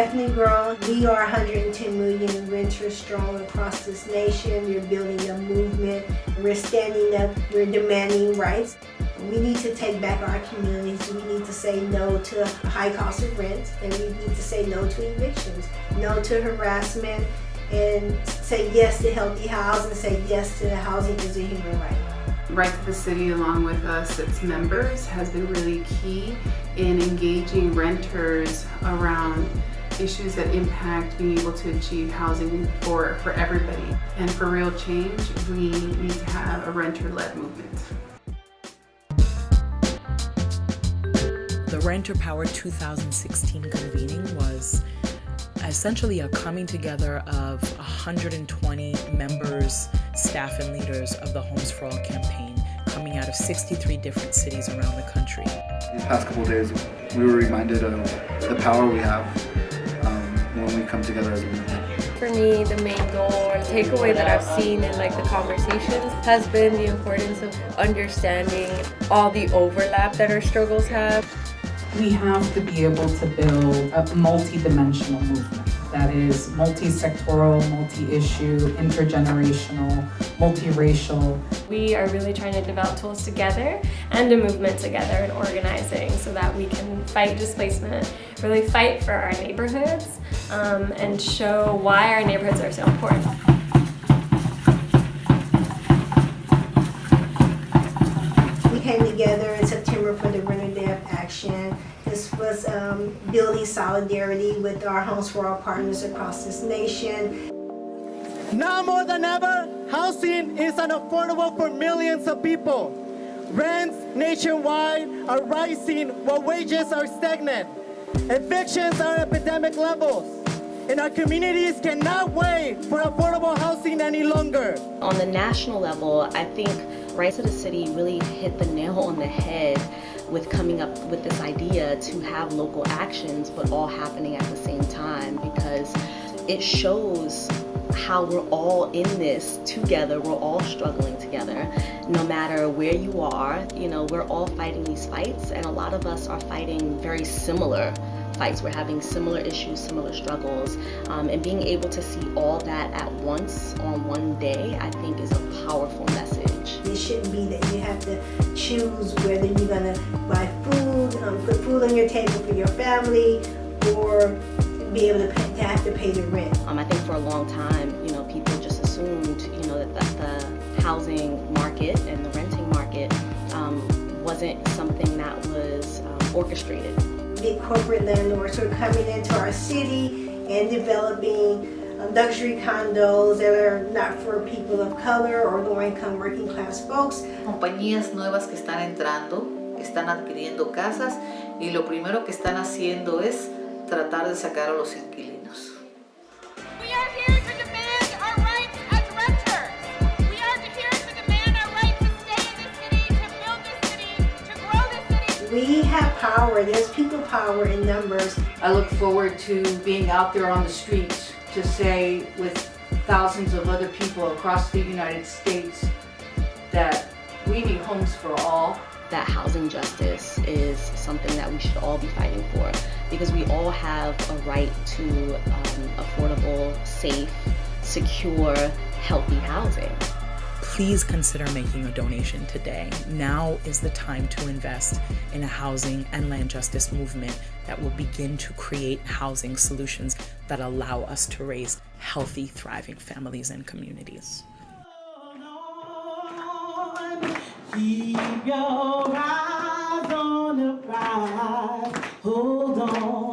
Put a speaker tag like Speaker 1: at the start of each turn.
Speaker 1: definitely grown. We are 110 million renters strong across this nation. We're building a movement. We're standing up. We're demanding rights. We need to take back our communities. We need to say no to high cost of rent, and we need to say no to evictions, no to harassment, and say yes to healthy housing, say yes to housing is a human right.
Speaker 2: Right to the City, along with us, its members, has been really key in engaging renters around issues that impact being able to achieve housing for everybody. And for real change, we need to have a renter-led movement.
Speaker 3: The Renter Power 2016 convening was essentially a coming together of 120 members, staff, and leaders of the Homes for All campaign, coming out of 63 different cities around the country.
Speaker 4: These past couple of days, we were reminded of the power we have when we come together as a movement.
Speaker 5: For me, the main goal or takeaway that I've seen in the conversations has been the importance of understanding all the overlap that our struggles have.
Speaker 6: We have to be able to build a multi-dimensional movement that is multi-sectoral, multi-issue, intergenerational, multiracial.
Speaker 7: We are really trying to develop tools together and a movement together and organizing so that we can fight displacement, really fight for our neighborhoods, and show why our neighborhoods are so important.
Speaker 1: We came together in September for the Renter Day of Action. This was building solidarity with our Homes for All partners across this nation.
Speaker 8: Now more than ever, housing is unaffordable for millions of people. Rents nationwide are rising while wages are stagnant. Evictions are at epidemic levels, and our communities cannot wait for affordable housing any longer.
Speaker 9: On the national level, I think Right to the City really hit the nail on the head with coming up with this idea to have local actions but all happening at the same time, because it shows how we're all in this together, we're all struggling together. No matter where you are, we're all fighting these fights, and a lot of us are fighting very similar fights. We're having similar issues, similar struggles, and being able to see all that at once on one day, I think is a powerful message.
Speaker 1: It shouldn't be that you have to choose whether you're going to buy food, put food on your table for your family, or be able to have to pay the rent.
Speaker 9: I think for a long time, people just assumed, that the housing market and the renting market wasn't something that was orchestrated.
Speaker 1: Big corporate landlords are coming into our city and developing luxury condos that are not for people of color or low-income working class folks.
Speaker 10: Compañías nuevas que están entrando, están adquiriendo casas, y lo primero que están haciendo es tratar de sacar a los inquilinos.
Speaker 11: We are here to demand our rights as renters. We are here to demand our right to stay in this city, to build this city, to grow this city.
Speaker 1: We have power. There's people power in numbers.
Speaker 12: I look forward to being out there on the streets to say with thousands of other people across the United States that we need homes for all.
Speaker 9: That housing justice is something that we should all be fighting for, because we all have a right to affordable, safe, secure, healthy housing.
Speaker 3: Please consider making a donation today. Now is the time to invest in a housing and land justice movement that will begin to create housing solutions that allow us to raise healthy, thriving families and communities.
Speaker 8: Keep your eyes on the prize. Hold on.